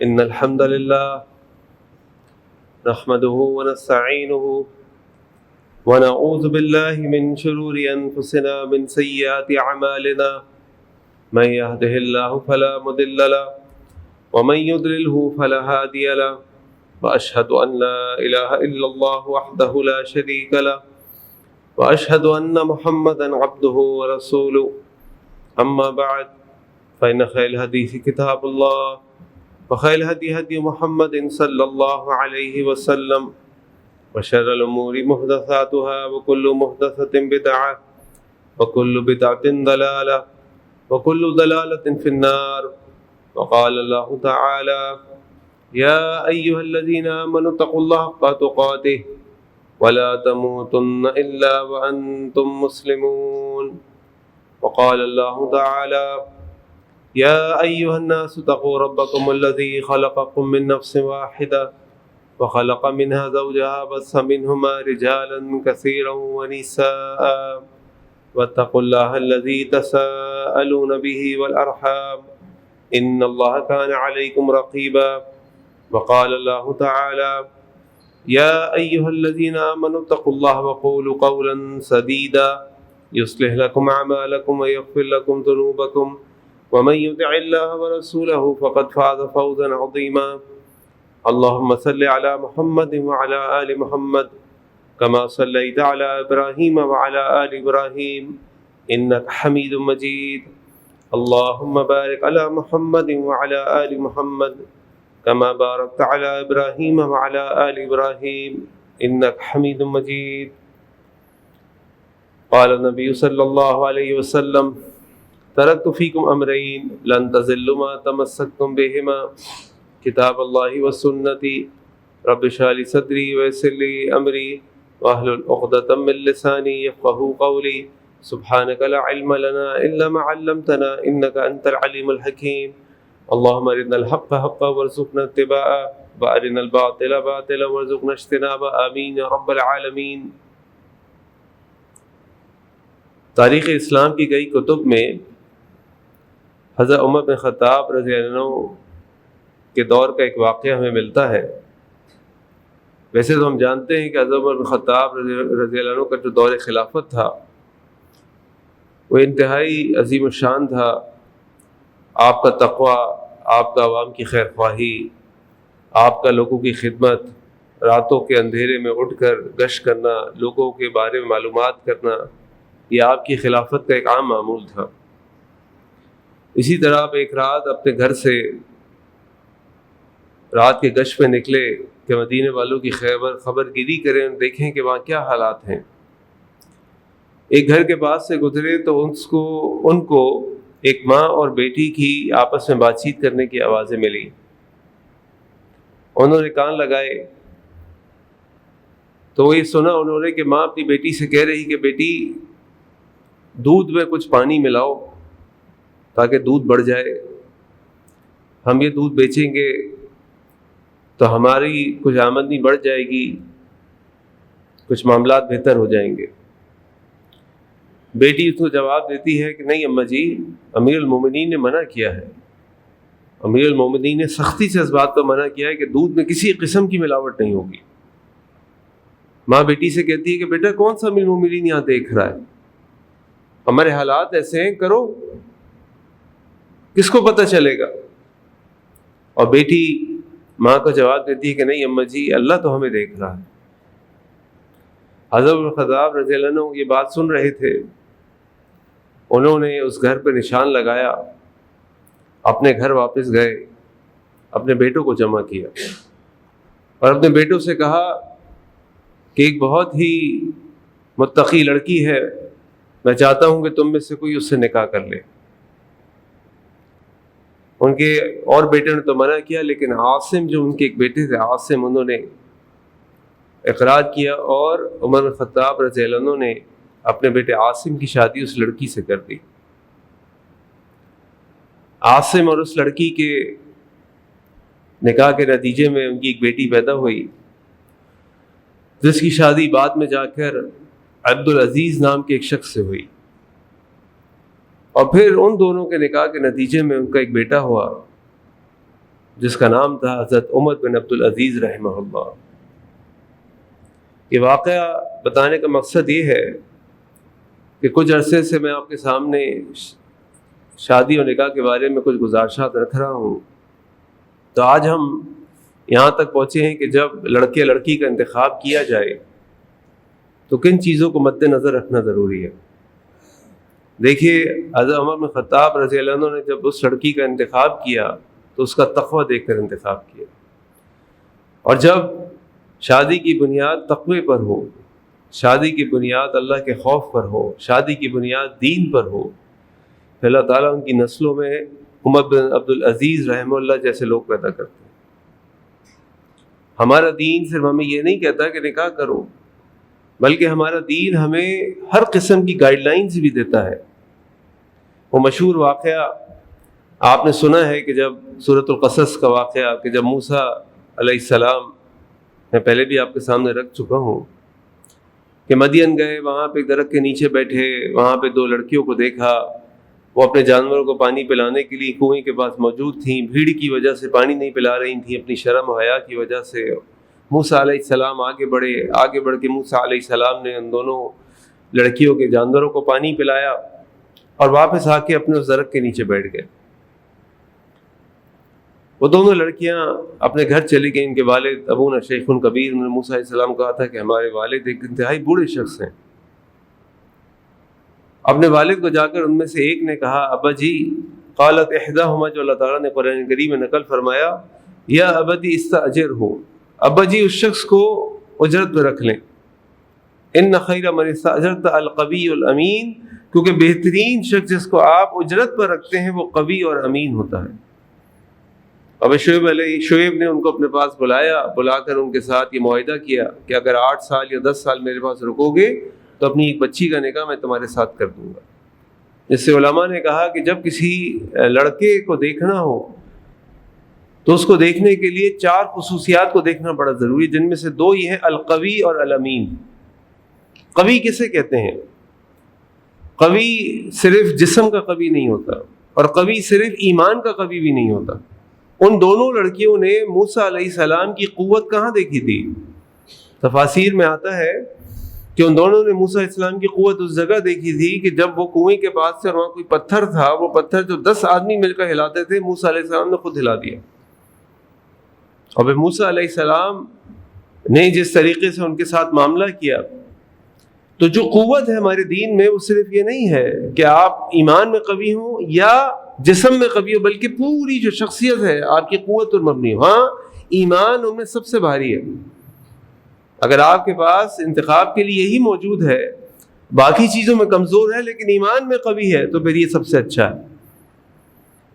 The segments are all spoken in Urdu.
إن الحمد لله نحمده ونستعينه ونعوذ بالله من شرور أنفسنا من سيئات أعمالنا من يهده الله فلا مضل له ومن يضلله فلا هادي له وأشهد أن لا إله إلا الله وحده لا شريك له وأشهد أن محمدا عبده ورسوله أما بعد فإن خير الحديث كتاب الله وخير الهدي هدي محمد صلى الله عليه وسلم وشر الأمور محدثاتها وكل محدثة بدعة وكل بدعة ضلالة وكل ضلالة في النار. وقال الله تعالى: يا أيها الذين آمنوا اتقوا الله حق تقاته ولا تموتن إلا وأنتم مسلمون. وقال الله تعالى: يا أيها الناس اتقوا ربكم الذي خلقكم من نفس واحدة وخلق منها زوجها وبث منهما رجالا كثيرا ونساء واتقوا الله الذي تساءلون به والأرحام إن الله كان عليكم رقيبا. وقال الله تعالى: يا أيها الذين آمنوا اتقوا الله وقولوا قولا سديدا يصلح لكم أعمالكم ويغفر لكم ذنوبكم ومن يطع الله ورسوله فقد فاز فوزا عظيما. اللهم صل على محمد وعلى آل محمد كما صليت على إبراهيم وعلى آل إبراهيم إنك حميد مجيد. اللهم بارك على محمد وعلى آل محمد كما باركت على إبراهيم وعلى آل إبراهيم إنك حميد مجيد. قال النبي صلى الله عليه وسلم: تركت فيكم أمرين لن تضلوا ما تمسكتم بهما كتاب الله وسنتي رب اشرح لي صدري ويسر لي أمري واحلل عقدة من لساني يفقهوا قولي. سبحانك لا علم لنا إلا ما علمتنا إنك أنت العليم الحكيم. اللهم أرنا الحق حقا وارزقنا اتباعه وأرنا الباطل باطلا وارزقنا اجتنابه آمين يا رب العالمین. تاریخ اسلام کی کئی کتب میں حضرت عمر بن خطاب رضی اللہ عنہ کے دور کا ایک واقعہ ہمیں ملتا ہے. ویسے تو ہم جانتے ہیں کہ حضرت عمر بن خطاب رضی اللہ عنہ کا جو دور خلافت تھا وہ انتہائی عظیم الشان تھا. آپ کا تقوی، آپ کا عوام کی خیر خواہی، آپ کا لوگوں کی خدمت، راتوں کے اندھیرے میں اٹھ کر گشت کرنا، لوگوں کے بارے میں معلومات کرنا، یہ آپ کی خلافت کا ایک عام معمول تھا. اسی طرح آپ ایک رات اپنے گھر سے رات کے گشت پہ نکلے کہ مدینے والوں کی خبر گیری کریں، دیکھیں کہ وہاں کیا حالات ہیں. ایک گھر کے پاس سے گزرے تو ان کو ایک ماں اور بیٹی کی آپس میں بات چیت کرنے کی آوازیں ملی. انہوں نے کان لگائے تو یہ سنا انہوں نے کہ ماں اپنی بیٹی سے کہہ رہی کہ بیٹی دودھ میں کچھ پانی ملاؤ تاکہ دودھ بڑھ جائے، ہم یہ دودھ بیچیں گے تو ہماری کچھ آمدنی بڑھ جائے گی، کچھ معاملات بہتر ہو جائیں گے. بیٹی اس کو جواب دیتی ہے کہ نہیں اماں جی، امیر المومنین نے منع کیا ہے، امیر المومنین نے سختی سے اس بات کو منع کیا ہے کہ دودھ میں کسی قسم کی ملاوٹ نہیں ہوگی. ماں بیٹی سے کہتی ہے کہ بیٹا کون سا امیر المومنین یہاں دیکھ رہا ہے، ہمارے حالات ایسے ہیں، کرو، کس کو پتہ چلے گا. اور بیٹی ماں کو جواب دیتی ہے کہ نہیں اماں جی، اللہ تو ہمیں دیکھ رہا ہے. حضرت عمر خطاب رضی اللہ عنہ یہ بات سن رہے تھے. انہوں نے اس گھر پہ نشان لگایا، اپنے گھر واپس گئے، اپنے بیٹوں کو جمع کیا اور اپنے بیٹوں سے کہا کہ ایک بہت ہی متقی لڑکی ہے، میں چاہتا ہوں کہ تم میں سے کوئی اس سے نکاح کر لے. ان کے اور بیٹے نے تو منع کیا، لیکن عاصم جو ان کے ایک بیٹے تھے عاصم، انہوں نے اقرار کیا اور عمر بن خطاب رضی اللہ عنہ نے اپنے بیٹے عاصم کی شادی اس لڑکی سے کر دی. عاصم اور اس لڑکی کے نکاح کے نتیجے میں ان کی ایک بیٹی پیدا ہوئی، جس کی شادی بعد میں جا کر عبدالعزیز نام کے ایک شخص سے ہوئی، اور پھر ان دونوں کے نکاح کے نتیجے میں ان کا ایک بیٹا ہوا جس کا نام تھا حضرت عمر بن عبدالعزیز رحمہ اللہ۔ یہ واقعہ بتانے کا مقصد یہ ہے کہ کچھ عرصے سے میں آپ کے سامنے شادی اور نکاح کے بارے میں کچھ گزارشات رکھ رہا ہوں، تو آج ہم یہاں تک پہنچے ہیں کہ جب لڑکے لڑکی کا انتخاب کیا جائے تو کن چیزوں کو مد نظر رکھنا ضروری ہے۔ دیکھیے حضرت عمر بن خطاب رضی اللہ عنہ نے جب اس لڑکی کا انتخاب کیا تو اس کا تقوی دیکھ کر انتخاب کیا، اور جب شادی کی بنیاد تقوی پر ہو، شادی کی بنیاد اللہ کے خوف پر ہو، شادی کی بنیاد دین پر ہو، پھر اللہ تعالیٰ ان کی نسلوں میں عمر بن عبدالعزیز رحمہ اللہ جیسے لوگ پیدا کرتے ہیں۔ ہمارا دین صرف ہمیں یہ نہیں کہتا کہ نکاح کرو، بلکہ ہمارا دین ہمیں ہر قسم کی گائیڈ لائنز بھی دیتا ہے۔ وہ مشہور واقعہ آپ نے سنا ہے کہ جب سورۃ القصص کا واقعہ، کہ جب موسیٰ علیہ السلام، میں پہلے بھی آپ کے سامنے رکھ چکا ہوں، کہ مدین گئے، وہاں پہ ایک درخت کے نیچے بیٹھے، وہاں پہ دو لڑکیوں کو دیکھا، وہ اپنے جانوروں کو پانی پلانے کے لیے کنویں کے پاس موجود تھیں، بھیڑ کی وجہ سے پانی نہیں پلا رہی تھیں، اپنی شرم و حیا کی وجہ سے۔ موسیٰ علیہ السلام آگے بڑھ کے موسیٰ علیہ السلام نے ان دونوں لڑکیوں کے جانوروں کو پانی پلایا اور واپس آ کے اپنے اس درخت کے نیچے بیٹھ گئے۔ وہ دونوں لڑکیاں اپنے گھر چلی گئیں۔ ان کے والد ابونا شیخ کبیر، انہوں نے موسیٰ علیہ السلام کہا تھا کہ ہمارے والد ایک انتہائی بوڑھے شخص ہیں۔ اپنے والد کو جا کر ان میں سے ایک نے کہا، ابا جی، قالت احداہما، جو اللہ تعالیٰ نے قرآن کریم میں نقل فرمایا، یا ابتی استاجرہ، ابا جی اس شخص کو اجرت پہ رکھ لیں، ان خیر من استاجرت القوی الامین، کیونکہ بہترین شخص جس کو آپ اجرت پر رکھتے ہیں وہ قوی اور امین ہوتا ہے۔ اب شعیب نے ان کو اپنے پاس بلا کر ان کے ساتھ یہ معاہدہ کیا کہ اگر 8 سال یا 10 سال میرے پاس رکو گے تو اپنی ایک بچی کا نکاح میں تمہارے ساتھ کر دوں گا۔ جس سے علماء نے کہا کہ جب کسی لڑکے کو دیکھنا ہو تو اس کو دیکھنے کے لیے 4 خصوصیات کو دیکھنا بڑا ضروری ہے، جن میں سے 2 یہ ہیں، القوی اور الامین۔ قوی کسے کہتے ہیں؟ قوی صرف جسم کا قوی نہیں ہوتا، اور قوی صرف ایمان کا قوی بھی نہیں ہوتا۔ ان دونوں لڑکیوں نے موسیٰ علیہ السلام کی قوت کہاں دیکھی تھی؟ تفاسیر میں آتا ہے کہ ان دونوں نے موسیٰ علیہ السلام کی قوت اس جگہ دیکھی تھی کہ جب وہ کنویں کے پاس سے، اور وہاں کوئی پتھر تھا، وہ پتھر جو 10 آدمی مل کر ہلاتے تھے، موسیٰ علیہ السلام نے خود ہلا دیا۔ اور پھر موسیٰ علیہ السلام نے جس طریقے سے ان کے ساتھ معاملہ کیا، تو جو قوت ہے ہمارے دین میں وہ صرف یہ نہیں ہے کہ آپ ایمان میں قوی ہوں یا جسم میں قوی ہو، بلکہ پوری جو شخصیت ہے آپ کی قوت پر مبنی ہو۔ ہاں، ایمان ان میں سب سے بھاری ہے۔ اگر آپ کے پاس انتخاب کے لیے یہی موجود ہے، باقی چیزوں میں کمزور ہے لیکن ایمان میں قوی ہے، تو پھر یہ سب سے اچھا ہے۔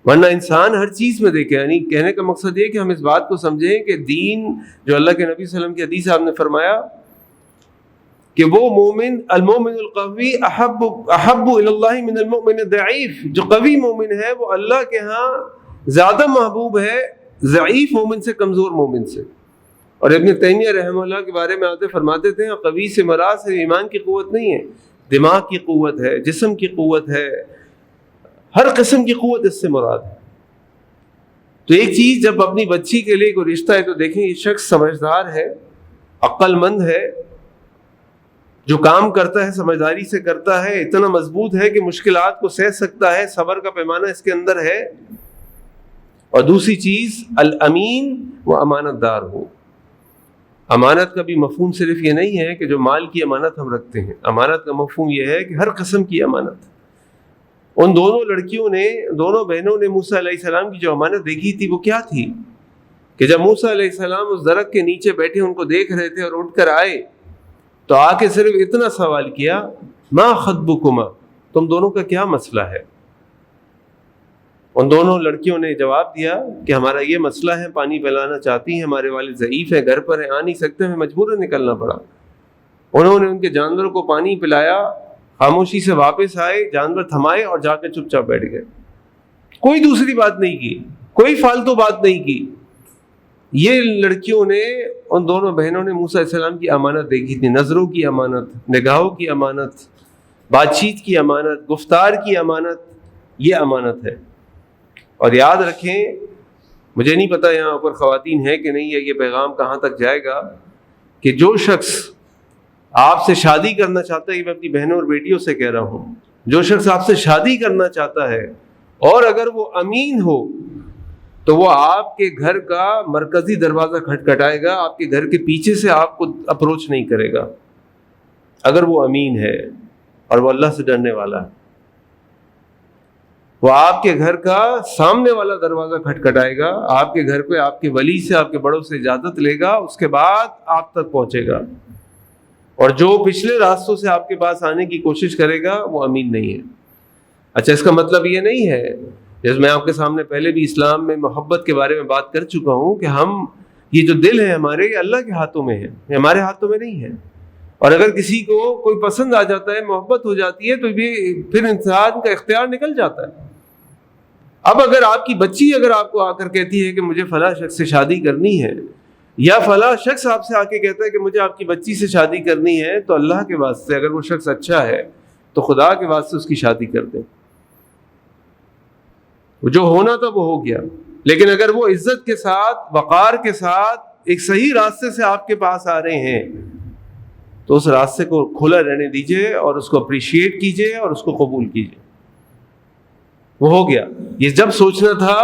ورنہ انسان ہر چیز میں دیکھے، یعنی کہنے کا مقصد یہ کہ ہم اس بات کو سمجھیں کہ دین جو اللہ کے نبی صلی اللہ علیہ وسلم کی حدیث آپ نے فرمایا کہ وہ مومن، المومن القوی احب الی اللہ من المؤمن الضعیف، جو قوی مومن ہے وہ اللہ کے ہاں زیادہ محبوب ہے ضعیف مومن سے، کمزور مومن سے۔ اور ابن تیمیہ رحمہ اللہ کے بارے میں آتے فرماتے تھے، قوی سے مراد صرف ایمان کی قوت نہیں ہے، دماغ کی قوت ہے، جسم کی قوت ہے، ہر قسم کی قوت اس سے مراد ہے۔ تو ایک چیز جب اپنی بچی کے لیے کوئی رشتہ ہے تو دیکھیں یہ شخص سمجھدار ہے، عقل مند ہے، جو کام کرتا ہے سمجھداری سے کرتا ہے، اتنا مضبوط ہے کہ مشکلات کو سہ سکتا ہے، صبر کا پیمانہ اس کے اندر ہے۔ اور دوسری چیز الامین، وہ امانت دار ہو۔ امانت کا بھی مفہوم صرف یہ نہیں ہے کہ جو مال کی امانت ہم رکھتے ہیں، امانت کا مفہوم یہ ہے کہ ہر قسم کی امانت۔ ان دونوں لڑکیوں نے، دونوں بہنوں نے موسیٰ علیہ السلام کی جو امانت دیکھی تھی وہ کیا تھی کہ جب موسیٰ علیہ السلام اس درخت کے نیچے بیٹھے ان کو دیکھ رہے تھے اور اٹھ کر آئے تو آ کے صرف اتنا سوال کیا، ما خطبکما، تم دونوں کا کیا مسئلہ ہے؟ ان دونوں لڑکیوں نے جواب دیا کہ ہمارا یہ مسئلہ ہے، پانی پلانا چاہتی ہیں، ہمارے والد ضعیف ہیں، گھر پر ہیں، آ نہیں سکتے، ہمیں مجبوراً نکلنا پڑا۔ انہوں نے ان کے جانوروں کو پانی پلایا، خاموشی سے واپس آئے، جانور تھمائے اور جا کے چپ چاپ بیٹھ گئے، کوئی دوسری بات نہیں کی، کوئی فالتو بات نہیں کی۔ یہ لڑکیوں نے، ان دونوں بہنوں نے موسیٰ علیہ السلام کی امانت دیکھی تھی، نظروں کی امانت، نگاہوں کی امانت، بات چیت کی امانت، گفتار کی امانت، یہ امانت ہے۔ اور یاد رکھیں مجھے نہیں پتا یہاں پر خواتین ہیں کہ نہیں ہے، یہ پیغام کہاں تک جائے گا کہ جو شخص آپ سے شادی کرنا چاہتا ہے، یہ میں اپنی بہنوں اور بیٹیوں سے کہہ رہا ہوں، جو شخص آپ سے شادی کرنا چاہتا ہے اور اگر وہ امین ہو تو وہ آپ کے گھر کا مرکزی دروازہ کھٹکھٹائے گا، آپ کے گھر کے پیچھے سے آپ کو اپروچ نہیں کرے گا، اگر وہ امین ہے اور وہ اللہ سے ڈرنے والا ہے۔ وہ آپ کے گھر کا سامنے والا دروازہ کھٹکھٹائے گا، آپ کے گھر پہ آپ کے ولی سے، آپ کے بڑوں سے اجازت لے گا، اس کے بعد آپ تک پہنچے گا، اور جو پچھلے راستوں سے آپ کے پاس آنے کی کوشش کرے گا وہ امین نہیں ہے۔ اچھا، اس کا مطلب یہ نہیں ہے، جیسے میں آپ کے سامنے پہلے بھی اسلام میں محبت کے بارے میں بات کر چکا ہوں، کہ ہم یہ جو دل ہے ہمارے، یہ اللہ کے ہاتھوں میں ہے، یہ ہمارے ہاتھوں میں نہیں ہے، اور اگر کسی کو کوئی پسند آ جاتا ہے، محبت ہو جاتی ہے، تو یہ پھر انسان کا اختیار نکل جاتا ہے۔ اب اگر آپ کی بچی اگر آپ کو آ کر کہتی ہے کہ مجھے فلاں شخص سے شادی کرنی ہے، یا فلاں شخص آپ سے آ کے کہتا ہے کہ مجھے آپ کی بچی سے شادی کرنی ہے، تو اللہ کے واسطے اگر وہ شخص اچھا ہے تو خدا کے واسطے اس کی شادی کر دیں، جو ہونا تھا وہ ہو گیا۔ لیکن اگر وہ عزت کے ساتھ، وقار کے ساتھ ایک صحیح راستے سے آپ کے پاس آ رہے ہیں تو اس راستے کو کھلا رہنے دیجئے اور اس کو اپریشیٹ کیجئے اور اس کو قبول کیجئے، وہ ہو گیا۔ یہ جب سوچنا تھا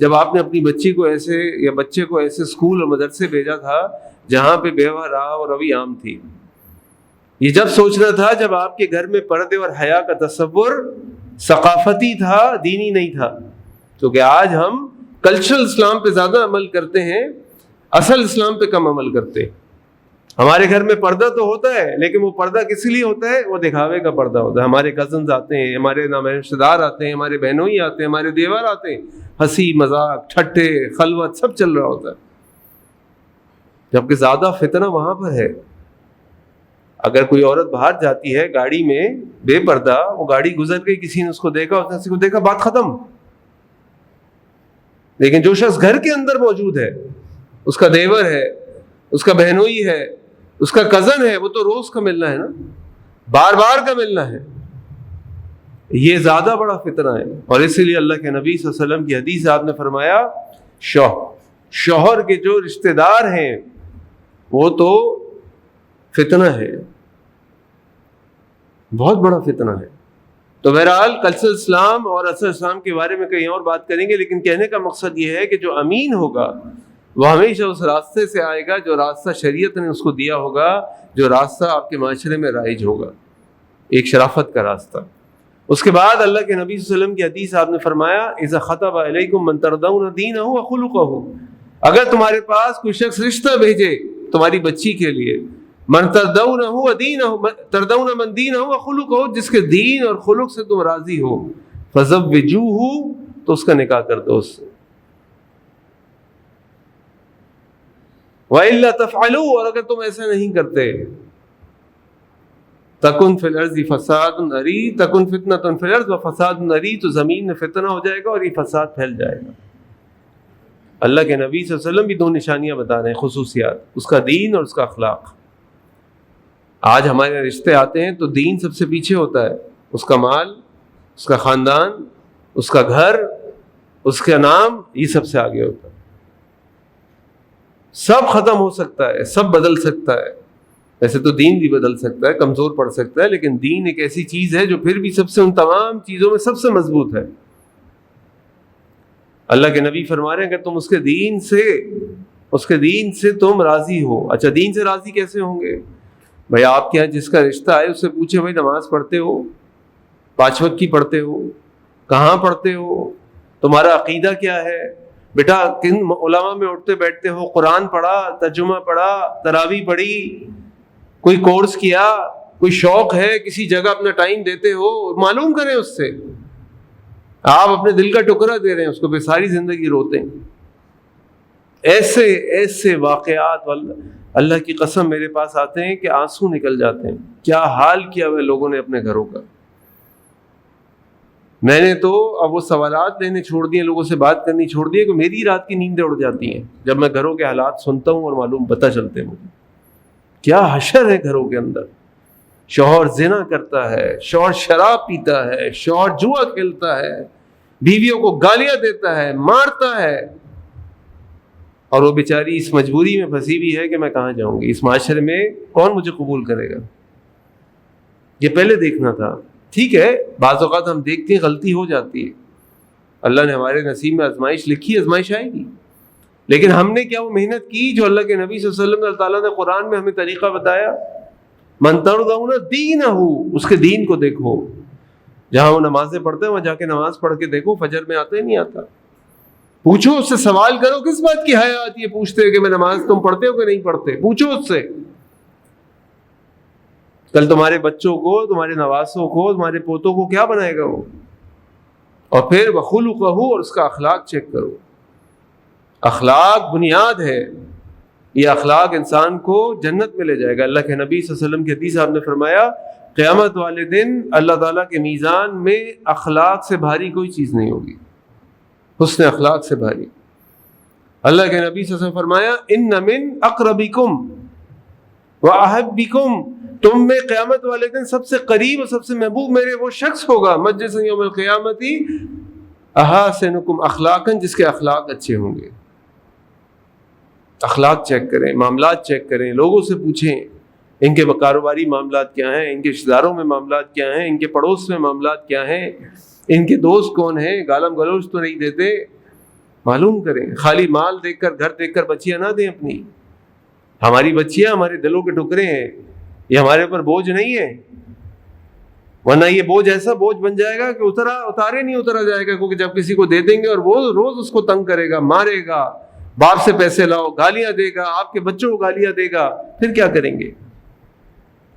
جب آپ نے اپنی بچی کو ایسے یا بچے کو ایسے اسکول اور مدرسے بھیجا تھا جہاں پہ بیوہ راہ اور روی عام تھی، یہ جب سوچنا تھا جب آپ کے گھر میں پردے اور حیا کا تصور ثقافتی تھا، دینی نہیں تھا، کیونکہ آج ہم کلچرل اسلام پہ زیادہ عمل کرتے ہیں، اصل اسلام پہ کم عمل کرتے ہیں۔ ہمارے گھر میں پردہ تو ہوتا ہے، لیکن وہ پردہ کس لیے ہوتا ہے؟ وہ دکھاوے کا پردہ ہوتا ہے۔ ہمارے کزنز آتے ہیں، ہمارے رشتہ دار آتے ہیں، ہمارے بہنوئی آتے ہیں، ہمارے دیور آتے ہیں، ہنسی مذاق ٹھٹے خلوت سب چل رہا ہوتا ہے، جبکہ زیادہ فتنہ وہاں پر ہے۔ اگر کوئی عورت باہر جاتی ہے گاڑی میں بے پردہ، وہ گاڑی گزر گئی، کسی نے اس کو دیکھا، اس نے کسی کو دیکھا، بات ختم۔ لیکن جو شخص گھر کے اندر موجود ہے، اس کا دیور ہے، اس کا بہنوئی ہے، اس کا کزن ہے، وہ تو روز کا ملنا ہے نا، بار بار کا ملنا ہے، یہ زیادہ بڑا فتنہ ہے۔ اور اسی لیے اللہ کے نبی صلی اللہ علیہ وسلم کی حدیث آپ نے فرمایا، شوہر کے جو رشتہ دار ہیں وہ تو فتنہ ہے، بہت بڑا فتنہ ہے۔ تو بہرحال کلچرل اسلام اور اصل اسلام کے بارے میں کہیں اور بات کریں گے، لیکن کہنے کا مقصد یہ ہے کہ جو امین ہوگا وہ ہمیشہ اس راستے سے آئے گا جو راستہ شریعت نے اس کو دیا ہوگا، جو راستہ آپ کے معاشرے میں رائج ہوگا، ایک شرافت کا راستہ۔ اس کے بعد اللہ کے نبی صلی اللہ علیہ وسلم کی حدیث آپ نے فرمایا، اذا خطب علیکم من ترضون دینہ وخلقہ، اگر تمہارے پاس کوئی شخص رشتہ بھیجے تمہاری بچی کے لیے، من ترضونہ دینہ، ترضون من دینہ وخلقہ، جس کے دین اور خلق سے تم راضی ہو، فزوجوہ، تو اس کا نکاح کر دو اس سے۔ وَإِلَّا تَفْعَلُوا، اور اگر تم ایسا نہیں کرتے، تَكُنْ فِي الْأَرْضِ فَسَادٌ عَرِيضٌ، تَكُنْ فِتْنَةٌ فِي الْأَرْضِ وَفَسَادٌ عَرِيضٌ، تو زمین میں فتنہ ہو جائے گا اور یہ فساد پھیل جائے گا۔ اللہ کے نبی صلی اللہ علیہ وسلم بھی دو نشانیاں بتا رہے ہیں، خصوصیات، اس کا دین اور اس کا اخلاق۔ آج ہمارے رشتے آتے ہیں تو دین سب سے پیچھے ہوتا ہے، اس کا مال، اس کا خاندان، اس کا گھر، اس کا نام، یہ سب سے آگے ہوتا ہے۔ سب ختم ہو سکتا ہے، سب بدل سکتا ہے، ویسے تو دین بھی بدل سکتا ہے، کمزور پڑ سکتا ہے، لیکن دین ایک ایسی چیز ہے جو پھر بھی سب سے، ان تمام چیزوں میں سب سے مضبوط ہے۔ اللہ کے نبی فرما رہے ہیں کہ تم اس کے دین سے تم راضی ہو۔ اچھا، دین سے راضی کیسے ہوں گے؟ بھائی آپ کے یہاں جس کا رشتہ ہے اس سے پوچھے، بھائی نماز پڑھتے ہو، 5 وقت کی پڑھتے ہو، کہاں پڑھتے ہو، تمہارا عقیدہ کیا ہے، بیٹا کن علماء میں اٹھتے بیٹھتے ہو، قرآن پڑھا، ترجمہ پڑھا، تراویح پڑھی، کوئی کورس کیا، کوئی شوق ہے، کسی جگہ اپنا ٹائم دیتے ہو، معلوم کریں اس سے۔ آپ اپنے دل کا ٹکڑا دے رہے ہیں اس کو، پہ ساری زندگی روتے ہیں۔ ایسے واقعات اللہ کی قسم میرے پاس آتے ہیں کہ آنسو نکل جاتے ہیں، کیا حال کیا ہوئے لوگوں نے اپنے گھروں کا۔ میں نے تو اب وہ سوالات لینے چھوڑ دیے، لوگوں سے بات کرنی چھوڑ دی، کہ میری رات کی نیندیں اڑ جاتی ہیں جب میں گھروں کے حالات سنتا ہوں اور معلوم پتہ چلتے ہیں مجھے کیا حشر ہے گھروں کے اندر۔ شوہر زنا کرتا ہے، شوہر شراب پیتا ہے، شوہر جوا کھیلتا ہے، بیویوں کو گالیاں دیتا ہے، مارتا ہے، اور وہ بیچاری اس مجبوری میں پھنسی ہوئی ہے کہ میں کہاں جاؤں گی، اس معاشرے میں کون مجھے قبول کرے گا. یہ پہلے دیکھنا تھا. ٹھیک ہے بعض اوقات ہم دیکھتے ہیں غلطی ہو جاتی ہے، اللہ نے ہمارے نصیب میں آزمائش لکھی ہے، آزمائش آئے گی، لیکن ہم نے کیا وہ محنت کی جو اللہ کے نبی صلی اللہ علیہ وسلم اللہ تعالیٰ نے قرآن میں ہمیں طریقہ بتایا؟ من ترضون دینہ، اس کے دین کو دیکھو. جہاں وہ نمازیں پڑھتے ہیں وہاں جا کے نماز پڑھ کے دیکھو، فجر میں آتا ہی نہیں آتا. پوچھو اس سے، سوال کرو. کس بات کی حیا آتی ہے پوچھتے ہو کہ میں نماز تم پڑھتے ہو کہ نہیں پڑھتے؟ پوچھو اس سے. کل تمہارے بچوں کو، تمہارے نواسوں کو، تمہارے پوتوں کو کیا بنائے گا وہ؟ اور پھر وخلقہ، اور اس کا اخلاق چیک کرو. اخلاق بنیاد ہے، یہ اخلاق انسان کو جنت میں لے جائے گا. اللہ کے نبی صلی اللہ علیہ وسلم کی حدیث آپ نے فرمایا قیامت والے دن اللہ تعالیٰ کے میزان میں اخلاق سے بھاری کوئی چیز نہیں ہوگی، حسن اخلاق سے بھاری. اللہ کے نبی صلی اللہ علیہ وسلم فرمایا ان من اقربکم واحبکم، تم میں قیامت والے دن سب سے قریب اور سب سے محبوب میرے وہ شخص ہوگا مجلس یوم القیامت احسنکم اخلاقا، جس کے اخلاق اچھے ہوں گے. اخلاق چیک کریں، معاملات چیک کریں، لوگوں سے پوچھیں ان کے کاروباری معاملات کیا ہیں، ان کے رشتہ داروں میں معاملات کیا ہیں، ان کے پڑوس میں معاملات کیا ہیں، ان کے دوست کون ہیں، گالم گلوچ تو نہیں دیتے. معلوم کریں. خالی مال دیکھ کر، گھر دیکھ کر بچیاں نہ دیں اپنی. ہماری بچیاں ہمارے دلوں کے ٹکڑے ہیں، یہ ہمارے اوپر بوجھ نہیں ہے، ورنہ یہ بوجھ ایسا بوجھ بن جائے گا کہ اتارے نہیں اترا جائے گا. کیونکہ جب کسی کو دے دیں گے اور وہ روز اس کو تنگ کرے گا، مارے گا، باپ سے پیسے لاؤ، گالیاں دے گا، آپ کے بچوں کو گالیاں دے گا، پھر کیا کریں گے؟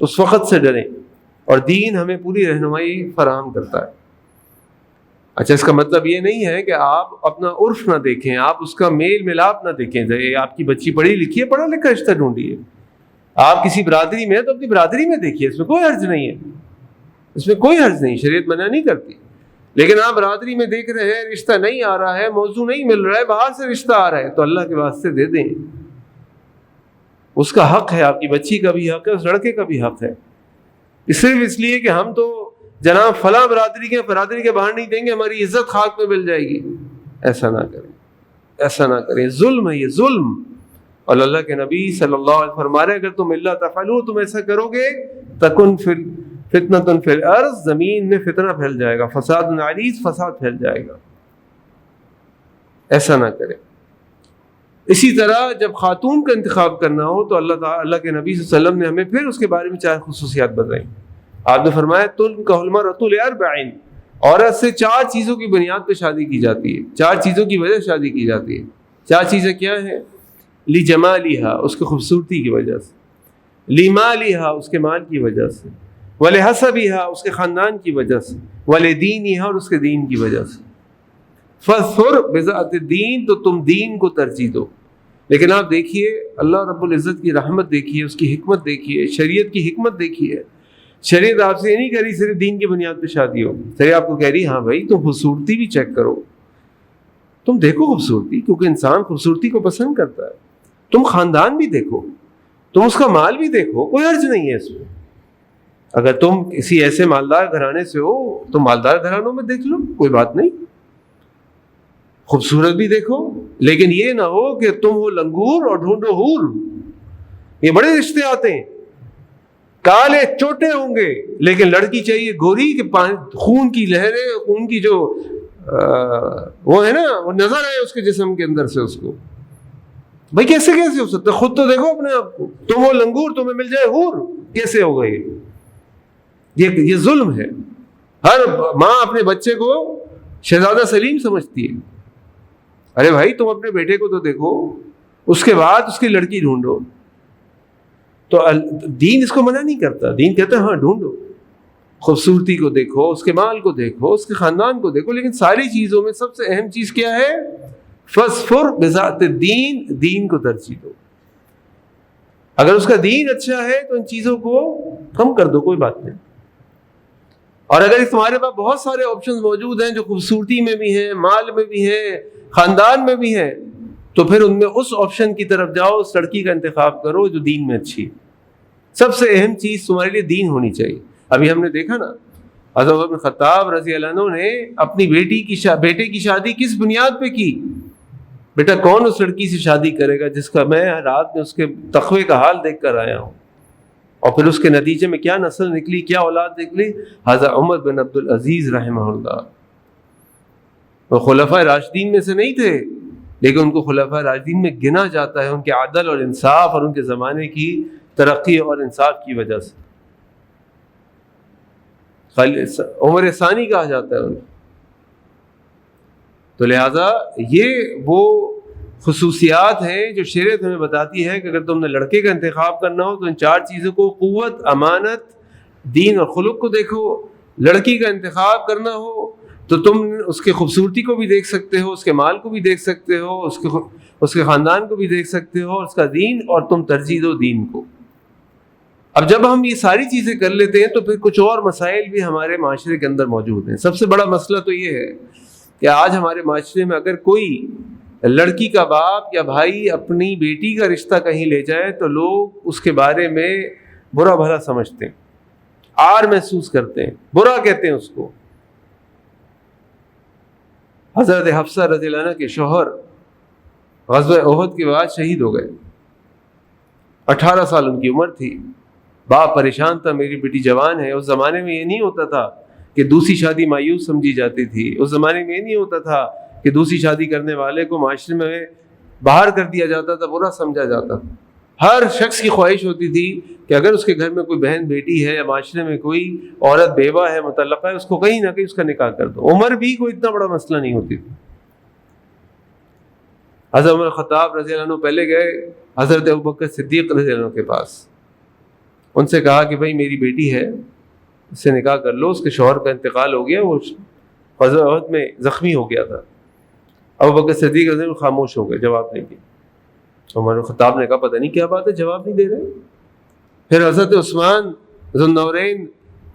اس وقت سے ڈریں. اور دین ہمیں پوری رہنمائی فراہم کرتا ہے. اچھا اس کا مطلب یہ نہیں ہے کہ آپ اپنا عرف نہ دیکھیں، آپ اس کا میل ملاپ نہ دیکھیں. آپ کی بچی پڑھی لکھی ہے، پڑھا لکھا رشتہ ڈھونڈیے. آپ کسی برادری میں ہے تو اپنی برادری میں دیکھیے، اس میں کوئی حرج نہیں ہے، اس میں کوئی حرج نہیں، شریعت منع نہیں کرتی. لیکن آپ برادری میں دیکھ رہے ہیں رشتہ نہیں آ رہا ہے، موضوع نہیں مل رہا ہے، باہر سے رشتہ آ رہا ہے، تو اللہ کے واسطے دے دیں. اس کا حق ہے، آپ کی بچی کا بھی حق ہے، اس لڑکے کا بھی حق ہے. صرف اس لیے کہ ہم تو جناب فلاں برادری کے باہر نہیں دیں گے، ہماری عزت خاک میں مل جائے گی. ایسا نہ کریں، ایسا نہ کریں. ظلم ہے یہ، ظلم. اور اللہ کے نبی صلی اللہ علیہ وسلم فرما رہے اگر تم اللہ تفعلوا، تم ایسا کرو گے تکن فتنۃ فی الارض، زمین میں فتنہ پھیل جائے گا، فساد عریض، فساد پھیل جائے گا. ایسا نہ کریں. اسی طرح جب خاتون کا انتخاب کرنا ہو تو اللہ کے نبی صلی اللہ علیہ وسلم نے ہمیں پھر اس کے بارے میں 4 خصوصیات بتائیں. آپ نے فرمایا تنکح المرأة لأربع، عورت سے 4 چیزوں کی بنیاد پہ شادی کی جاتی ہے، 4 چیزوں کی وجہ سے شادی کی جاتی ہے. 4 چیزیں کیا ہیں؟ لجمالها، اس کی خوبصورتی کی وجہ سے، لمالها، اس کے مال کی وجہ سے، ولحسبها، اس کے خاندان کی وجہ سے، ولدینها، اور اس کے دین کی وجہ سے. فاظفر بذات الدین، تو تم دین کو ترجیح دو. لیکن آپ دیکھیے اللہ رب العزت کی رحمت دیکھیے، اس کی حکمت دیکھیے، شریعت کی حکمت دیکھیے. شریعت آپ سے یہ نہیں کہہ رہی صرف دین کی بنیاد پہ شادی ہو، شریعت آپ کو کہہ رہی ہاں بھائی تم خوبصورتی بھی چیک کرو، تم دیکھو خوبصورتی، کیونکہ انسان خوبصورتی کو پسند کرتا ہے. تم خاندان بھی دیکھو، تم اس کا مال بھی دیکھو، کوئی حرج نہیں ہے اس میں. اگر تم کسی ایسے مالدار گھرانے سے ہو تو مالدار گھرانوں میں دیکھ لو، کوئی بات نہیں، خوبصورت بھی دیکھو. لیکن یہ نہ ہو کہ تم ہو لنگور اور ڈھونڈو حور. یہ بڑے رشتے آتے ہیں، کالے چوٹے ہوں گے لیکن لڑکی چاہیے گوری کہ خون کی لہریں، خون کی جو وہ ہے نا وہ نظر آئے اس کے جسم کے اندر سے اس کو. بھائی کیسے ہو سکتا؟ خود تو دیکھو اپنے آپ کو. تم ہو لنگور، تمہیں مل جائے حور، کیسے ہوگا یہ ظلم ہے. ہر ماں اپنے بچے کو شہزادہ سلیم سمجھتی ہے. ارے بھائی تم اپنے بیٹے کو تو دیکھو، اس کے بعد اس کی لڑکی ڈھونڈو. تو دین اس کو منع نہیں کرتا، دین کہتا ہے ہاں ڈھونڈو، خوبصورتی کو دیکھو، اس کے مال کو دیکھو، اس کے خاندان کو دیکھو. لیکن ساری چیزوں میں سب سے اہم چیز کیا ہے؟ فاظفر بذات الدین، دین کو ترجیح دو. اگر اس کا دین اچھا ہے تو ان چیزوں کو کم کر دو، کوئی بات نہیں. اور اگر تمہارے پاس بہت سارے آپشنز موجود ہیں جو خوبصورتی میں بھی ہیں، مال میں بھی ہیں، خاندان میں بھی ہیں، تو پھر ان میں اس آپشن کی طرف جاؤ، اس لڑکی کا انتخاب کرو جو دین میں اچھی. سب سے اہم چیز تمہارے لیے دین ہونی چاہیے. ابھی ہم نے دیکھا نا حضرت عمر بن خطاب رضی اللہ عنہ نے اپنی بیٹے کی شادی کس بنیاد پہ کی؟ بیٹا کون اس لڑکی سے شادی کرے گا جس کا میں رات میں اس کے تقوی کا حال دیکھ کر آیا ہوں، اور پھر اس کے نتیجے میں کیا نسل نکلی، کیا اولاد نکلی. حضرت عمر بن عبد العزیز رحمہ اللہ، وہ خلفائے راشدین میں سے نہیں تھے، لیکن ان کو خلفائے راشدین میں گنا جاتا ہے ان کے عدل اور انصاف اور ان کے زمانے کی ترقی اور انصاف کی وجہ سے. عمر ثانی کہا جاتا ہے انہیں. تو لہذا یہ وہ خصوصیات ہیں جو شریعت ہمیں بتاتی ہے کہ اگر تم نے لڑکے کا انتخاب کرنا ہو تو ان 4 چیزوں کو، قوت، امانت، دین اور خلق کو دیکھو. لڑکی کا انتخاب کرنا ہو تو تم اس کی خوبصورتی کو بھی دیکھ سکتے ہو، اس کے مال کو بھی دیکھ سکتے ہو، اس کے خاندان کو بھی دیکھ سکتے ہو، اور اس کا دین، اور تم ترجیح دو دین کو. اب جب ہم یہ ساری چیزیں کر لیتے ہیں تو پھر کچھ اور مسائل بھی ہمارے معاشرے کے اندر موجود ہیں. سب سے بڑا مسئلہ تو یہ ہے کہ آج ہمارے معاشرے میں اگر کوئی لڑکی کا باپ یا بھائی اپنی بیٹی کا رشتہ کہیں لے جائے تو لوگ اس کے بارے میں برا بھلا سمجھتے ہیں، عار محسوس کرتے ہیں، برا کہتے ہیں اس کو. حضرت حفصہ رضی اللہ عنہ کے شوہر غزوہ احد کے بعد شہید ہو گئے. 18 سال ان کی عمر تھی. باپ پریشان تھا، میری بیٹی جوان ہے. اس زمانے میں یہ نہیں ہوتا تھا کہ دوسری شادی مایوس سمجھی جاتی تھی. اس زمانے میں یہ نہیں ہوتا تھا کہ دوسری شادی کرنے والے کو معاشرے میں باہر کر دیا جاتا تھا، برا سمجھا جاتا تھا. ہر شخص کی خواہش ہوتی تھی کہ اگر اس کے گھر میں کوئی بہن بیٹی ہے یا معاشرے میں کوئی عورت بیوہ ہے، مطلقہ ہے، اس کو کہیں نہ کہیں اس کا نکاح کر دو. عمر بھی کوئی اتنا بڑا مسئلہ نہیں ہوتی تھی. حضرت عمر خطاب رضی اللہ عنہ پہلے گئے حضرت ابوبکر صدیق رضی اللہ عنہ کے پاس. ان سے کہا کہ بھائی میری بیٹی ہے، اس سے نکاح کر لو. اس کے شوہر کا انتقال ہو گیا، وہ غزوہ احد میں زخمی ہو گیا تھا. ابوبکر صدیق رضی اللہ عنہ خاموش ہو گئے، جواب نہیں دیا. عمر خطاب نے کہا پتہ نہیں کیا بات ہے، جواب نہیں دے رہے. پھر حضرت عثمان ذو النورین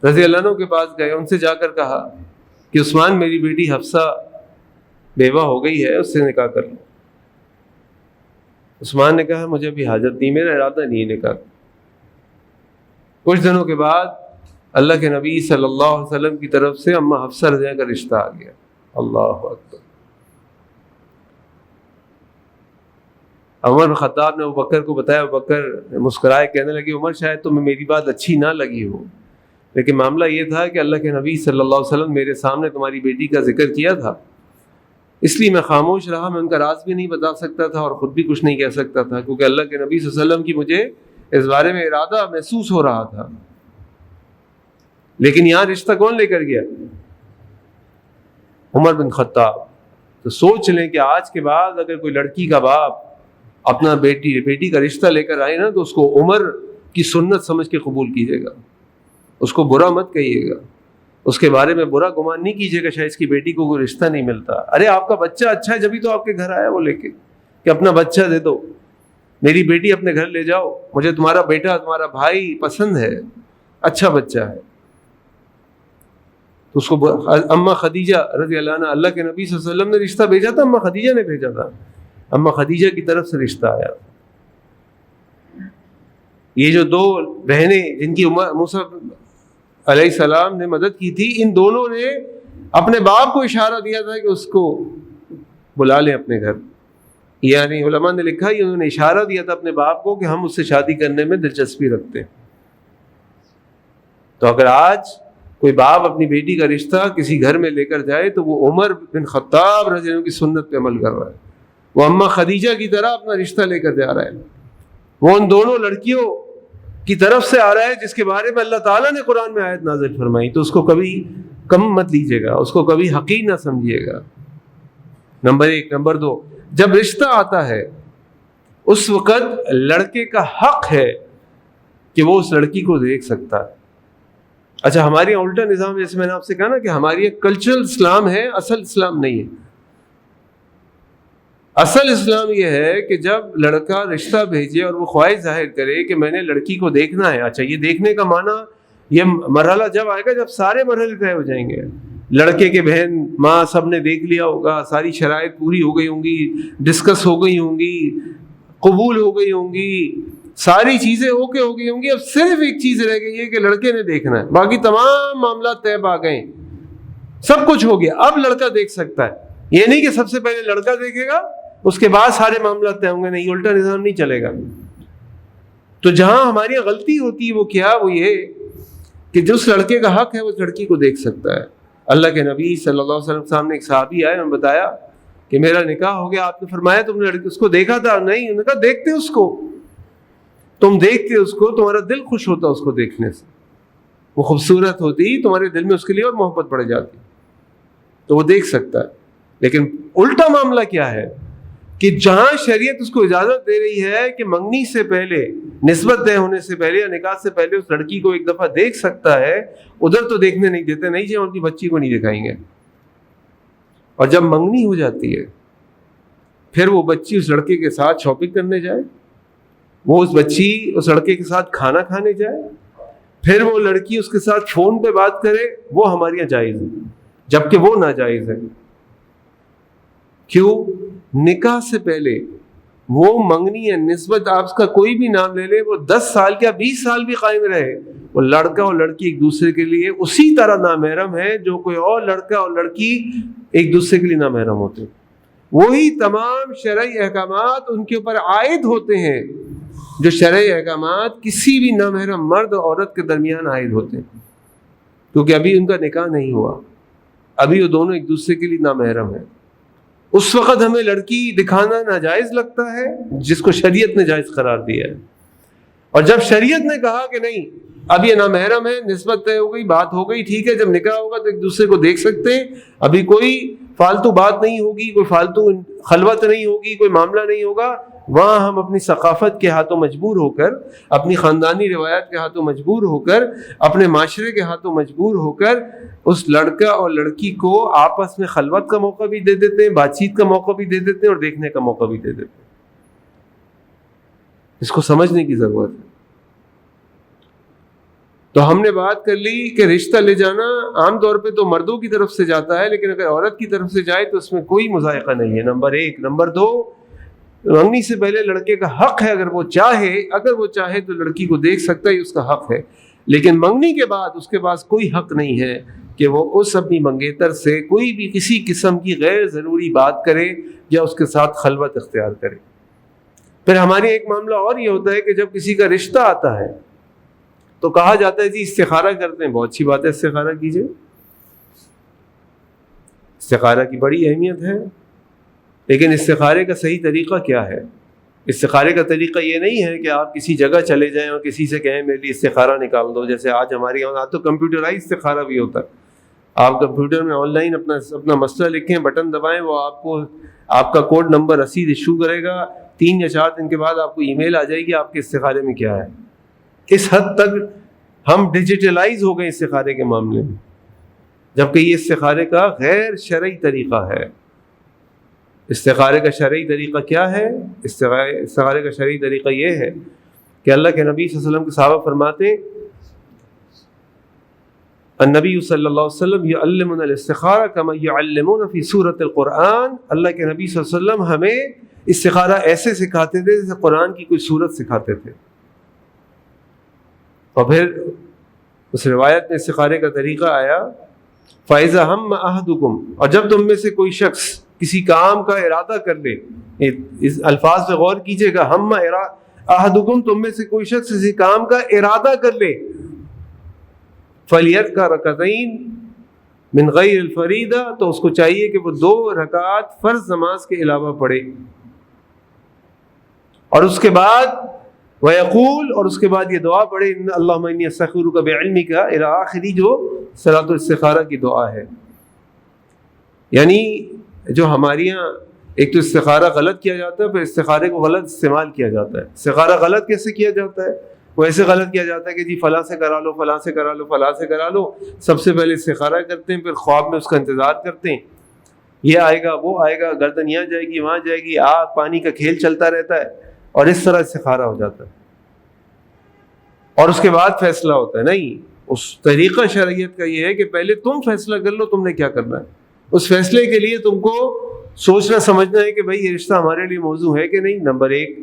رضی اللہ عنہ کے پاس گئے. ان سے جا کر کہا کہ عثمان میری بیٹی حفصہ بیوہ ہو گئی ہے، اس سے نکاح کر لو. عثمان نے کہا مجھے ابھی حاجت نہیں، میرا ارادہ نہیں ہے نکاح. کچھ دنوں کے بعد اللہ کے نبی صلی اللہ علیہ وسلم کی طرف سے اماں حفصہ رضی اللہ عنہ کا رشتہ آ گیا. اللہ اکبر. عمر بن خطاب نے ابوبکر کو بتایا. ابوبکر مسکرائے، کہنے لگے عمر شاید تمہیں میری بات اچھی نہ لگی ہو، لیکن معاملہ یہ تھا کہ اللہ کے نبی صلی اللہ علیہ وسلم میرے سامنے تمہاری بیٹی کا ذکر کیا تھا، اس لیے میں خاموش رہا. میں ان کا راز بھی نہیں بتا سکتا تھا اور خود بھی کچھ نہیں کہہ سکتا تھا، کیونکہ اللہ کے نبی صلی اللہ علیہ وسلم کی مجھے اس بارے میں ارادہ محسوس ہو رہا تھا. لیکن یہاں رشتہ کون لے کر گیا؟ عمر بن خطاب. تو سوچ لیں کہ آج کے بعد اگر کوئی لڑکی کا باپ اپنا بیٹی کا رشتہ لے کر آئے نا تو اس کو عمر کی سنت سمجھ کے قبول کیجیے گا. اس کو برا مت کہیے گا، اس کے بارے میں برا گمان نہیں کیجیے گا شاید اس کی بیٹی کو کوئی رشتہ نہیں ملتا. ارے آپ کا بچہ اچھا ہے جبھی تو آپ کے گھر آیا وہ لے کے کہ اپنا بچہ دے دو، میری بیٹی اپنے گھر لے جاؤ، مجھے تمہارا بیٹا تمہارا بھائی پسند ہے، اچھا بچہ ہے. تو اس کو اماں خدیجہ رضی اللہ عنہ، اللہ کے نبی صلی اللہ علیہ وسلم نے رشتہ بھیجا تھا، اماں خدیجہ نے بھیجا تھا. اماں خدیجہ کی طرف سے رشتہ آیا. یہ جو 2 بہنیں جن کی موسیٰ علیہ السلام نے مدد کی تھی، ان دونوں نے اپنے باپ کو اشارہ دیا تھا کہ اس کو بلا لیں اپنے گھر. یعنی علماء نے لکھا کہ انہوں نے اشارہ دیا تھا اپنے باپ کو کہ ہم اس سے شادی کرنے میں دلچسپی رکھتے ہیں. تو اگر آج کوئی باپ اپنی بیٹی کا رشتہ کسی گھر میں لے کر جائے تو وہ عمر بن خطاب رضی اللہ عنہ کی سنت پہ عمل کر رہا ہے. وہ اماں خدیجہ کی طرح اپنا رشتہ لے کر جا رہا ہے. وہ ان دونوں لڑکیوں کی طرف سے آ رہا ہے جس کے بارے میں اللہ تعالیٰ نے قرآن میں آیت نازل فرمائی. تو اس کو کبھی کم مت لیجیے گا، اس کو کبھی حقیر نہ سمجھیے گا. نمبر 1. نمبر 2، جب رشتہ آتا ہے اس وقت لڑکے کا حق ہے کہ وہ اس لڑکی کو دیکھ سکتا ہے. اچھا ہماری الٹا نظام، جیسے میں نے آپ سے کہا نا کہ ہماری ایک کلچرل اسلام ہے، اصل اسلام نہیں ہے. اصل اسلام یہ ہے کہ جب لڑکا رشتہ بھیجے اور وہ خواہش ظاہر کرے کہ میں نے لڑکی کو دیکھنا ہے. اچھا یہ دیکھنے کا معنی، یہ مرحلہ جب آئے گا جب سارے مرحلے طے ہو جائیں گے، لڑکے کے بہن ماں سب نے دیکھ لیا ہوگا، ساری شرائط پوری ہو گئی ہوں گی، ڈسکس ہو گئی ہوں گی، قبول ہو گئی ہوں گی، ساری چیزیں اوکے ہو گئی ہوں گی. اب صرف ایک چیز رہ گئی ہے کہ لڑکے نے دیکھنا ہے، باقی تمام معاملات طے آ گئے، سب کچھ ہو گیا. اب لڑکا دیکھ سکتا ہے. یہ نہیں کہ سب سے پہلے لڑکا دیکھے گا اس کے بعد سارے معاملات طے ہوں گے. نہیں, الٹا نظام نہیں چلے گا. تو جہاں ہماری غلطی ہوتی ہے وہ کیا, وہ یہ کہ جس لڑکے کا حق ہے وہ لڑکی کو دیکھ سکتا ہے. اللہ کے نبی صلی اللہ علیہ وسلم کے سامنے ایک صحابی آئے, انہوں نے بتایا کہ میرا نکاح ہو گیا. آپ نے فرمایا تم نے لڑکی اس کو دیکھا تھا؟ نہیں. انہوں نے کہا دیکھتے اس کو, تم دیکھتے اس کو, تمہارا دل خوش ہوتا اس کو دیکھنے سے, وہ خوبصورت ہوتی, تمہارے دل میں اس کے لیے اور محبت بڑھ جاتی, تو وہ دیکھ سکتا ہے. لیکن الٹا معاملہ کیا ہے کہ جہاں شریعت اس کو اجازت دے رہی ہے کہ منگنی سے پہلے, نسبت طے ہونے سے پہلے یا نکاح سے پہلے اس لڑکی کو ایک دفعہ دیکھ سکتا ہے, ادھر تو دیکھنے نہیں دیتے. نہیں جی, ان کی بچی کو نہیں دکھائیں گے. اور جب منگنی ہو جاتی ہے پھر وہ بچی اس لڑکے کے ساتھ شاپنگ کرنے جائے, وہ اس بچی اس لڑکے کے ساتھ کھانا کھانے جائے, پھر وہ لڑکی اس کے ساتھ فون پہ بات کرے, وہ ہمارے یہاں جائز ہے, جبکہ وہ ناجائز ہے. کیوں؟ نکاح سے پہلے وہ منگنی ہے, نسبت آپ کا کوئی بھی نام لے لے, وہ 10 سال یا 20 سال بھی قائم رہے, وہ لڑکا اور لڑکی ایک دوسرے کے لیے اسی طرح نامحرم ہے جو کوئی اور لڑکا اور لڑکی ایک دوسرے کے لیے نامحرم ہوتے ہیں. وہی تمام شرعی احکامات ان کے اوپر عائد ہوتے ہیں جو شرعی احکامات کسی بھی نامحرم مرد اور عورت کے درمیان عائد ہوتے ہیں, کیونکہ ابھی ان کا نکاح نہیں ہوا, ابھی وہ دونوں ایک دوسرے کے لیے نامحرم ہیں. اس وقت ہمیں لڑکی دکھانا ناجائز لگتا ہے جس کو شریعت نے جائز قرار دیا ہے. اور جب شریعت نے کہا کہ نہیں اب یہ نامحرم ہے, نسبت طے ہو گئی, بات ہو گئی, ٹھیک ہے, جب نکاح ہوگا تو ایک دوسرے کو دیکھ سکتے ہیں, ابھی کوئی فالتو بات نہیں ہوگی, کوئی فالتو خلوت نہیں ہوگی, کوئی معاملہ نہیں ہوگا, وہاں ہم اپنی ثقافت کے ہاتھوں مجبور ہو کر, اپنی خاندانی روایات کے ہاتھوں مجبور ہو کر, اپنے معاشرے کے ہاتھوں مجبور ہو کر اس لڑکا اور لڑکی کو آپس میں خلوت کا موقع بھی دے دیتے ہیں, بات چیت کا موقع بھی دے دیتے ہیں, اور دیکھنے کا موقع بھی دے دیتے ہیں. اس کو سمجھنے کی ضرورت ہے. تو ہم نے بات کر لی کہ رشتہ لے جانا عام طور پہ تو مردوں کی طرف سے جاتا ہے, لیکن اگر عورت کی طرف سے جائے تو اس میں کوئی مذائقہ نہیں ہے. نمبر 1. نمبر 2, منگنی سے پہلے لڑکے کا حق ہے, اگر وہ چاہے تو لڑکی کو دیکھ سکتا ہے, اس کا حق ہے. لیکن منگنی کے بعد اس کے پاس کوئی حق نہیں ہے کہ وہ اس اپنی منگیتر سے کوئی بھی کسی قسم کی غیر ضروری بات کرے یا اس کے ساتھ خلوت اختیار کرے. پھر ہمارے ایک معاملہ اور یہ ہوتا ہے کہ جب کسی کا رشتہ آتا ہے تو کہا جاتا ہے جی استخارہ کرتے ہیں. بہت اچھی بات ہے, استخارہ کیجئے, استخارہ کی بڑی اہمیت ہے, لیکن استخارے کا صحیح طریقہ کیا ہے؟ استخارے کا طریقہ یہ نہیں ہے کہ آپ کسی جگہ چلے جائیں اور کسی سے کہیں میرے لیے استخارہ نکال دو. جیسے آج ہمارے یہاں تو کمپیوٹرائز استخارہ بھی ہوتا ہے, آپ کمپیوٹر میں آن لائن اپنا مسئلہ لکھیں, بٹن دبائیں, وہ آپ کا کوڈ نمبر رسید ایشو کرے گا, 3 یا 4 دن کے بعد آپ کو ای میل آ جائے گی آپ کے استخارے میں کیا ہے. اس حد تک ہم ڈیجیٹلائز ہو گئے استخارے کے معاملے میں, جبکہ یہ استخارے کا غیر شرعی طریقہ ہے. استخارے کا شرعی طریقہ کیا ہے؟ استخارے کا شرعی طریقہ یہ ہے کہ اللہ کے نبی صلی اللہ علیہ وسلم کے صحابہ فرماتے ہیں, النبی صلی اللہ علیہ وسلم یعلمنا الاستخارہ کما یعلمون فی سورۃ القرآن. اللہ کے نبی صلی اللہ علیہ وسلم ہمیں استخارہ ایسے سکھاتے تھے جیسے قرآن کی کوئی سورت سکھاتے تھے. اور پھر اس روایت میں استخارے کا طریقہ آیا, فَإِذَا هَمَّ أَحَدُكُمْ, اور جب تم میں سے کوئی شخص کسی کام کا ارادہ کر لے, اس الفاظ پہ غور کیجئے گا, ہم احدکم, تم میں سے کوئی شخص کسی کام کا ارادہ کر لے, فَلْيَرْكَعْ رَكَعَتَيْنِ مِنْ غَيْرِ الْفَرِيضَةِ, تو اس کو چاہیے کہ وہ 2 رکعات فرض نماز کے علاوہ پڑھے, اور اس کے بعد وَيَقُولُ, اور اس کے بعد یہ دعا پڑھے, اللہم انی استخیرک بعلمک, الی آخری جو صلاۃ الاستخارہ کی دعا ہے. یعنی جو ہمارے یہاں ایک تو استخارہ غلط کیا جاتا ہے, پھر استخارے کو غلط استعمال کیا جاتا ہے. استخارہ غلط کیسے کیا جاتا ہے؟ وہ ایسے غلط کیا جاتا ہے کہ جی فلاں سے کرا لو, فلاں سے کرا لو, فلاں سے کرا لو. سب سے پہلے استخارہ کرتے ہیں, پھر خواب میں اس کا انتظار کرتے ہیں, یہ آئے گا, وہ آئے گا, گردن یہاں جائے گی, وہاں جائے گی, آگ پانی کا کھیل چلتا رہتا ہے, اور اس طرح استخارہ ہو جاتا ہے. اور اس کے بعد فیصلہ ہوتا ہے. نہیں, اس طریقہ شرعیت کا یہ ہے کہ پہلے تم فیصلہ کر لو تم نے کیا کرنا ہے. اس فیصلے کے لیے تم کو سوچنا سمجھنا ہے کہ بھائی یہ رشتہ ہمارے لیے موزوں ہے کہ نہیں, نمبر 1.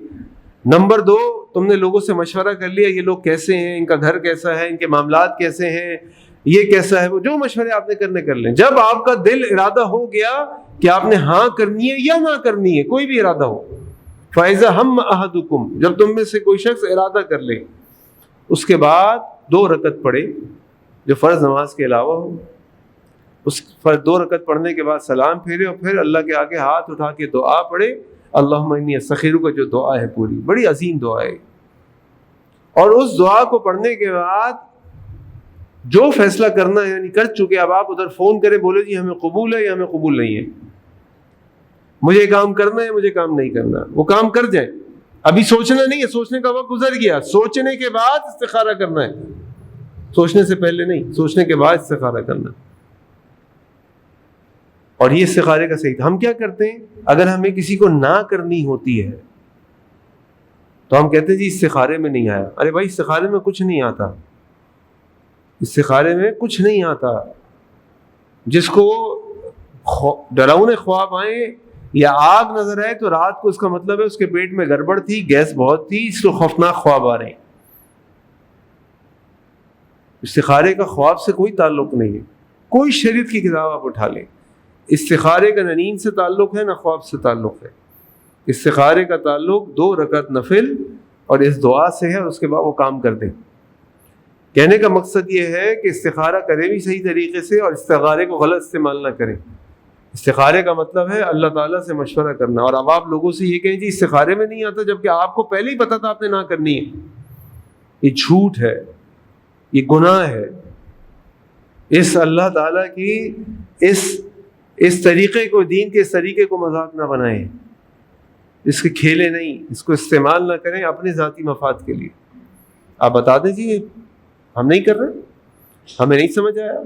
نمبر 2, تم نے لوگوں سے مشورہ کر لیا, یہ لوگ کیسے ہیں, ان کا گھر کیسا ہے, ان کے معاملات کیسے ہیں, یہ کیسا ہے, وہ جو مشورے آپ نے کرنے کر لیں. جب آپ کا دل ارادہ ہو گیا کہ آپ نے ہاں کرنی ہے یا نہ کرنی ہے، کوئی بھی ارادہ ہو. فَإِذَا هَمَّ أَحَدُكُمْ، جب تم میں سے کوئی شخص ارادہ کر لے، اس کے بعد 2 رکعت پڑھے جو فرض نماز کے علاوہ ہو. اس 2 رکعت پڑھنے کے بعد سلام پھیرے اور پھر اللہ کے آگے ہاتھ اٹھا کے دعا پڑھے. اللہم انی استخیرک کا جو دعا ہے پوری، بڑی عظیم دعا ہے. اور اس دعا کو پڑھنے کے بعد جو فیصلہ کرنا ہے یعنی کر چکے، اب آپ ادھر فون کریں بولے جی ہمیں قبول ہے یا ہمیں قبول نہیں ہے، مجھے کام کرنا ہے مجھے کام نہیں کرنا، وہ کام کر جائیں. ابھی سوچنا نہیں ہے، سوچنے کا وقت گزر گیا. سوچنے کے بعد استخارہ کرنا ہے، سوچنے سے پہلے نہیں، سوچنے کے بعد استخارہ کرنا. اور یہ استخارے کا صحیح تھا. ہم کیا کرتے ہیں اگر ہمیں کسی کو نہ کرنی ہوتی ہے تو ہم کہتے ہیں جی استخارے میں نہیں آیا. ارے بھائی استخارے میں کچھ نہیں آتا، استخارے میں کچھ نہیں آتا. جس کو ڈراؤنے خواب آئیں یا آگ نظر آئے تو رات کو اس کا مطلب ہے اس کے پیٹ میں گڑبڑ تھی، گیس بہت تھی، اس کو خوفناک خواب آ رہے ہیں. استخارے کا خواب سے کوئی تعلق نہیں ہے. کوئی شریعت کی کتاب آپ اٹھا لیں، استخارے کا نہ نیند سے تعلق ہے نہ خواب سے تعلق ہے. استخارے کا تعلق 2 رکعت نفل اور اس دعا سے ہے، اور اس کے بعد وہ کام کر دیں. کہنے کا مقصد یہ ہے کہ استخارہ کرے بھی صحیح طریقے سے اور استخارے کو غلط استعمال نہ کریں. استخارے کا مطلب ہے اللہ تعالیٰ سے مشورہ کرنا. اور اب آپ لوگوں سے یہ کہیں جی استخارے میں نہیں آتا، جبکہ آپ کو پہلے ہی پتا تھا آپ نے نہ کرنی ہے. یہ جھوٹ ہے، یہ گناہ ہے. اس اللہ تعالیٰ کی اس طریقے کو، دین کے اس طریقے کو مذاق نہ بنائیں، اس کے کھیلے نہیں، اس کو استعمال نہ کریں اپنے ذاتی مفاد کے لیے. آپ بتا دیں جی ہم نہیں کر رہے، ہمیں نہیں سمجھ آیا،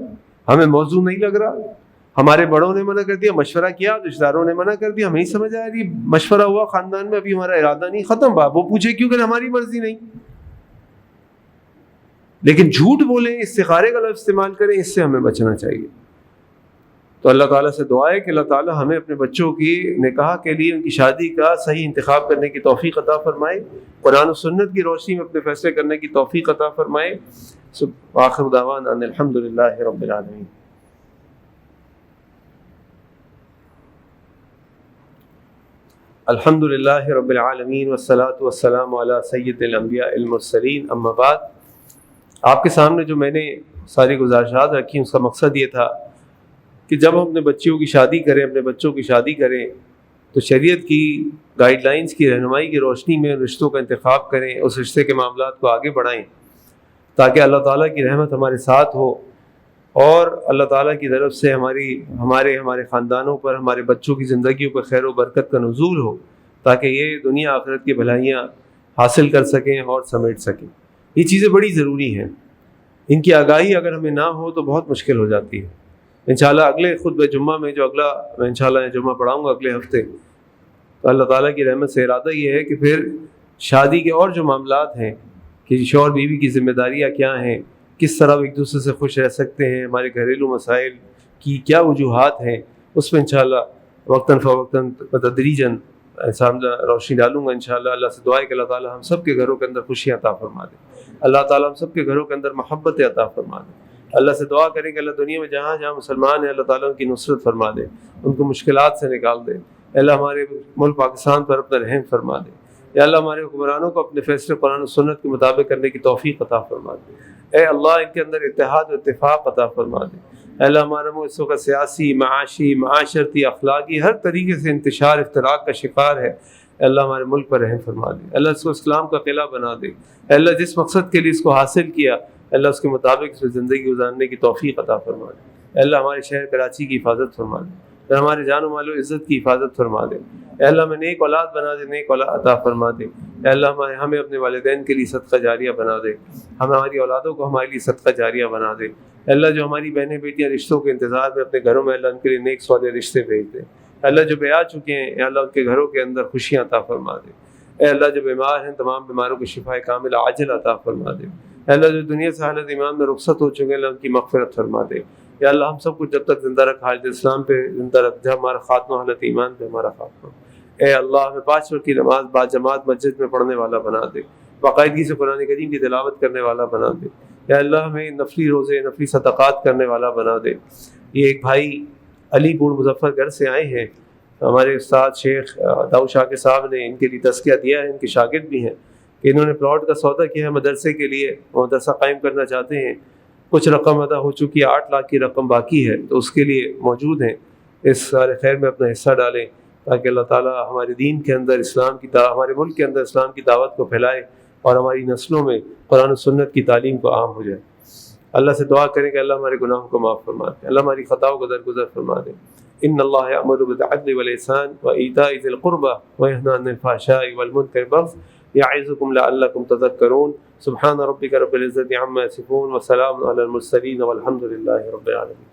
ہمیں موضوع نہیں لگ رہا، ہمارے بڑوں نے منع کر دیا، مشورہ کیا رشتہ داروں نے منع کر دیا، ہمیں نہیں سمجھ آیا، یہ مشورہ ہوا خاندان میں، ابھی ہمارا ارادہ نہیں، ختم بات. وہ پوچھے کیوں کہ ہماری مرضی نہیں. لیکن جھوٹ بولیں، استخارے کا لفظ استعمال کریں، اس سے ہمیں بچنا چاہیے. تو اللہ تعالیٰ سے دعا ہے کہ اللہ تعالیٰ ہمیں اپنے بچوں کی نکاح کے لیے ان کی شادی کا صحیح انتخاب کرنے کی توفیق عطا فرمائے، قرآن و سنت کی روشنی میں اپنے فیصلے کرنے کی توفیق عطا فرمائے. آخر دعوانا ان الحمد للہ رب العالمین. الحمد للہ رب العالمین والصلاة والسلام علی سید الانبیاء المرسلین. اما بعد، آپ کے سامنے جو میں نے ساری گزارشات رکھی اس کا مقصد یہ تھا کہ جب ہم اپنے بچیوں کی شادی کریں، اپنے بچوں کی شادی کریں تو شریعت کی گائیڈ لائنز کی رہنمائی کی روشنی میں رشتوں کا انتخاب کریں، اس رشتے کے معاملات کو آگے بڑھائیں تاکہ اللہ تعالیٰ کی رحمت ہمارے ساتھ ہو اور اللہ تعالیٰ کی طرف سے ہمارے خاندانوں پر، ہمارے بچوں کی زندگیوں پر خیر و برکت کا نزول ہو، تاکہ یہ دنیا آخرت کی بھلائیاں حاصل کر سکیں اور سمیٹ سکیں. یہ چیزیں بڑی ضروری ہیں، ان کی آگاہی اگر ہمیں نہ ہو تو بہت مشکل ہو جاتی ہے. انشاءاللہ اگلے خطبہ جمعہ میں جو اگلا میں انشاءاللہ جمعہ پڑھاؤں گا اگلے ہفتے، تو اللہ تعالیٰ کی رحمت سے ارادہ یہ ہے کہ پھر شادی کے اور جو معاملات ہیں کہ شوہر بیوی کی ذمہ داریاں کیا ہیں، کس طرح ایک دوسرے سے خوش رہ سکتے ہیں، ہمارے گھریلو مسائل کی کیا وجوہات ہیں، اس میں انشاءاللہ وقتاً فوقتاً تدریجاً روشنی ڈالوں گا انشاءاللہ. اللہ سے دعا ہے کہ اللہ تعالیٰ ہم سب کے گھروں کے اندر خوشیاں عطا فرما دے، اللہ تعالیٰ ہم سب کے گھروں کے اندر محبت عطا فرما دے. اللہ سے دعا کریں کہ اللہ دنیا میں جہاں جہاں مسلمان ہیں اللہ تعالیٰ ان کی نصرت فرما دے، ان کو مشکلات سے نکال دے. اللہ ہمارے ملک پاکستان پر اپنا رحم فرما دے. یا اللہ ہمارے حکمرانوں کو اپنے فیصلے قرآن و سنت کے مطابق کرنے کی توفیق عطا فرما دے. اے اللہ ان کے اندر اتحاد و اتفاق عطا فرما دے. اے اللہ ہمارا ملک کا سیاسی، معاشی، معاشرتی، اخلاقی ہر طریقے سے انتشار افتراق کا شکار ہے. اے اللہ ہمارے ملک پر رحم فرما دے. اللہ اس کو اسلام کا قلعہ بنا دے. اے اللہ جس مقصد کے لیے اس کو حاصل کیا اللہ اس کے مطابق اس میں زندگی گزارنے کی توفیق عطا فرما دے. اے اللہ ہمارے شہر کراچی کی حفاظت فرما دے، اے ہمارے جان و مال و عزت کی حفاظت فرما دے. اے اللہ ہمیں نیک اولاد بنا دے، نیک اولاد عطا فرما دے. اے اللہ ہمیں اپنے والدین کے لیے صدقہ جاریہ بنا دے، ہماری اولادوں کو ہمارے لیے صدقہ جاریہ بنا دے. اے اللہ جو ہماری بہنیں بیٹیاں رشتوں کے انتظار میں اپنے گھروں میں اللہ ان کے لیے نیک صالح رشتے بھیج دے. اے اللہ جو بیاہ چکے ہیں اے اللہ ان کے گھروں کے اندر خوشیاں عطا فرما دے. اے اللہ جو بیمار ہیں تمام بیماروں کو شفاء کامل عاجل عطا فرما دے. اے اللہ جو دنیا سے حالت ایمان میں رخصت ہو چکے ہیں اللہ ان کی مغفرت فرما دے. یا اللہ ہم سب کو جب تک زندہ رکھ حالت اسلام پہ زندہ رکھ، جب ہمارا خاتمہ حالت ایمان پہ ہمارا خاتمہ. اے اللہ ہمیں 5 وقت کی نماز با جماعت مسجد میں پڑھنے والا بنا دے، باقاعدگی سے قرآن کریم کی تلاوت کرنے والا بنا دے. یا اللہ ہمیں نفلی روزے، نفلی صدقات کرنے والا بنا دے. یہ ایک بھائی علی پور مظفر گڑھ سے آئے ہیں. ہمارے استاد شیخ داؤد شاکر صاحب نے ان کے لیے تذکیہ دیا ہے, ان کے شاگرد بھی ہیں, کہ انہوں نے پلاٹ کا سودا کیا ہے مدرسے کے لیے, مدرسہ قائم کرنا چاہتے ہیں. کچھ رقم ادا ہو چکی ہے, 8 لاکھ کی رقم باقی ہے, تو اس کے لیے موجود ہیں. اس سارے خیر میں اپنا حصہ ڈالیں تاکہ اللہ تعالیٰ ہمارے دین کے اندر اسلام کی ہمارے ملک کے اندر اسلام کی دعوت کو پھیلائے اور ہماری نسلوں میں قرآن و سنت کی تعلیم کو عام ہو جائے. اللہ سے دعا کریں کہ اللہ ہمارے گناہوں کو معاف فرما دے, اللہ ہماری خطاؤں کو درگزر فرما دے. ان اللہ یأمر بالعدل والإحسان وإیتاء ذی القربى وینہی عن الفحشاء والمنکر والبغی یعظکم لعلکم تذکرون. سبحان ربک رب العزة عما یصفون وسلام علی المرسلین والحمد للہ رب العالمین.